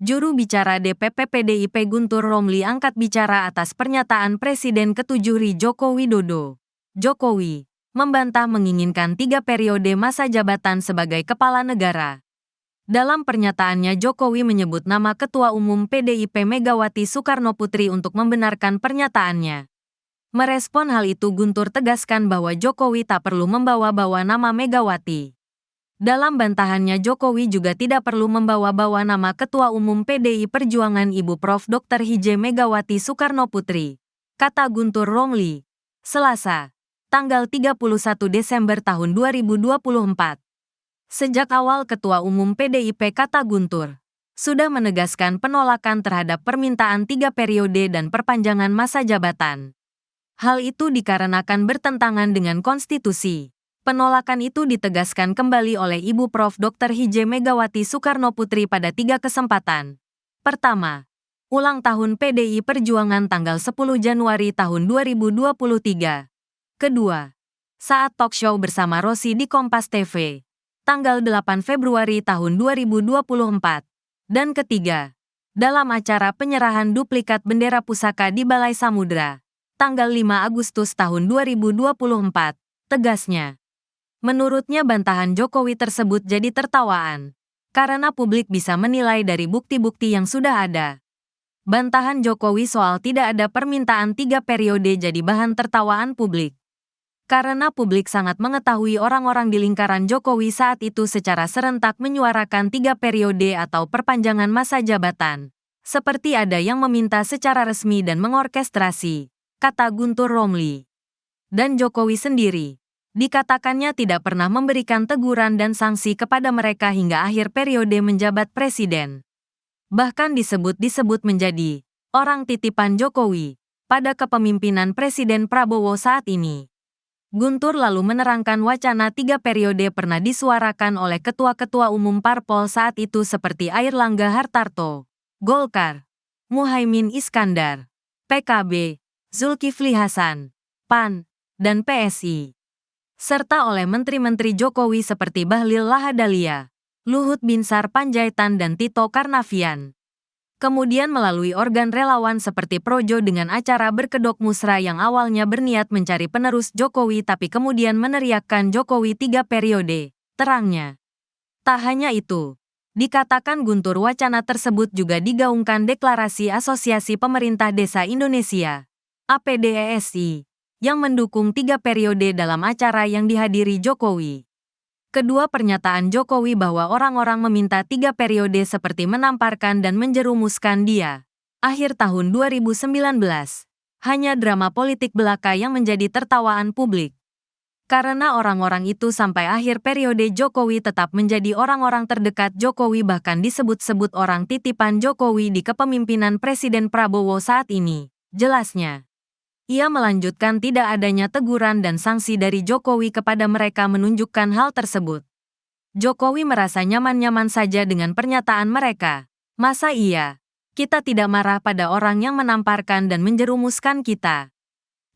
Juru bicara DPP PDIP Guntur Romli angkat bicara atas pernyataan Presiden ke-7 Joko Widodo. Jokowi membantah menginginkan 3 periode masa jabatan sebagai kepala negara. Dalam pernyataannya Jokowi menyebut nama Ketua Umum PDIP Megawati Soekarnoputri untuk membenarkan pernyataannya. Merespon hal itu Guntur tegaskan bahwa Jokowi tak perlu membawa-bawa nama Megawati. Dalam bantahannya Jokowi juga tidak perlu membawa-bawa nama Ketua Umum PDI Perjuangan Ibu Prof. Dr. H.J. Megawati Soekarnoputri, kata Guntur Romli, Selasa, tanggal 31 Desember tahun 2024. Sejak awal Ketua Umum PDIP kata Guntur, sudah menegaskan penolakan terhadap permintaan 3 periode dan perpanjangan masa jabatan. Hal itu dikarenakan bertentangan dengan konstitusi. Penolakan itu ditegaskan kembali oleh Ibu Prof. Dr. H.J. Megawati Soekarnoputri pada 3 kesempatan. Pertama, ulang tahun PDI Perjuangan tanggal 10 Januari tahun 2023. Kedua, saat talk show bersama Rossi di Kompas TV, tanggal 8 Februari tahun 2024. Dan ketiga, dalam acara penyerahan duplikat bendera pusaka di Balai Samudra, tanggal 5 Agustus tahun 2024, tegasnya. Menurutnya bantahan Jokowi tersebut jadi tertawaan, karena publik bisa menilai dari bukti-bukti yang sudah ada. Bantahan Jokowi soal tidak ada permintaan 3 periode jadi bahan tertawaan publik. Karena publik sangat mengetahui orang-orang di lingkaran Jokowi saat itu secara serentak menyuarakan 3 periode atau perpanjangan masa jabatan. Seperti ada yang meminta secara resmi dan mengorkestrasi, kata Guntur Romli. Dan Jokowi sendiri, dikatakannya tidak pernah memberikan teguran dan sanksi kepada mereka hingga akhir periode menjabat presiden. Bahkan disebut-sebut menjadi orang titipan Jokowi pada kepemimpinan Presiden Prabowo saat ini. Guntur lalu menerangkan wacana 3 periode pernah disuarakan oleh ketua-ketua umum parpol saat itu seperti Airlangga Hartarto, Golkar, Muhaimin Iskandar, PKB, Zulkifli Hasan, PAN, dan PSI. Serta oleh menteri-menteri Jokowi seperti Bahlil Lahadalia, Luhut Binsar Panjaitan dan Tito Karnavian. Kemudian melalui organ relawan seperti Projo dengan acara berkedok musra yang awalnya berniat mencari penerus Jokowi tapi kemudian meneriakkan Jokowi 3 periode, terangnya. Tak hanya itu, dikatakan Guntur wacana tersebut juga digaungkan deklarasi Asosiasi Pemerintah Desa Indonesia, APDESI, yang mendukung 3 periode dalam acara yang dihadiri Jokowi. Kedua pernyataan Jokowi bahwa orang-orang meminta 3 periode seperti menamparkan dan menjerumuskan dia. Akhir tahun 2019, hanya drama politik belaka yang menjadi tertawaan publik. Karena orang-orang itu sampai akhir periode Jokowi tetap menjadi orang-orang terdekat Jokowi bahkan disebut-sebut orang titipan Jokowi di kepemimpinan Presiden Prabowo saat ini, jelasnya. Ia melanjutkan tidak adanya teguran dan sanksi dari Jokowi kepada mereka menunjukkan hal tersebut. Jokowi merasa nyaman-nyaman saja dengan pernyataan mereka. Masa iya? Kita tidak marah pada orang yang menamparkan dan menjerumuskan kita.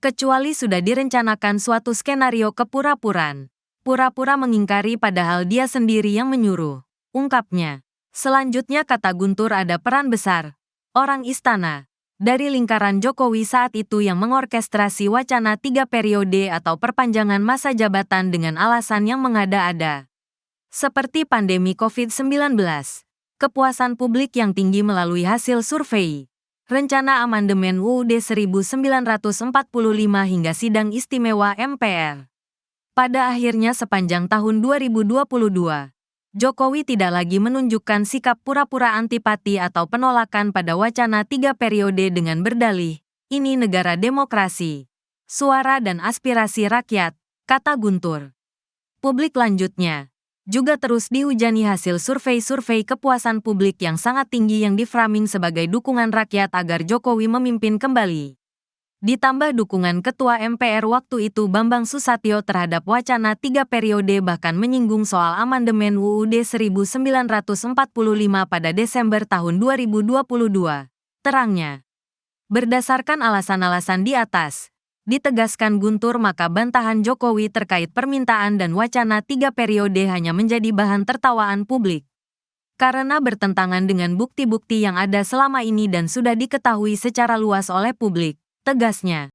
Kecuali sudah direncanakan suatu skenario kepura-puraan. Pura-pura mengingkari padahal dia sendiri yang menyuruh, ungkapnya. Selanjutnya kata Guntur ada peran besar orang istana dari lingkaran Jokowi saat itu yang mengorkestrasi wacana 3 periode atau perpanjangan masa jabatan dengan alasan yang mengada-ada. Seperti pandemi COVID-19, kepuasan publik yang tinggi melalui hasil survei, rencana amandemen UUD 1945 hingga sidang istimewa MPR. Pada akhirnya sepanjang tahun 2022, Jokowi tidak lagi menunjukkan sikap pura-pura antipati atau penolakan pada wacana 3 periode dengan berdalih, ini negara demokrasi, suara dan aspirasi rakyat, kata Guntur. Publik lanjutnya juga terus dihujani hasil survei-survei kepuasan publik yang sangat tinggi yang diframing sebagai dukungan rakyat agar Jokowi memimpin kembali. Ditambah dukungan Ketua MPR waktu itu Bambang Susatyo terhadap wacana 3 periode bahkan menyinggung soal amandemen UUD 1945 pada Desember tahun 2022. Terangnya, berdasarkan alasan-alasan di atas, ditegaskan Guntur maka bantahan Jokowi terkait permintaan dan wacana 3 periode hanya menjadi bahan tertawaan publik. Karena bertentangan dengan bukti-bukti yang ada selama ini dan sudah diketahui secara luas oleh publik, tegasnya.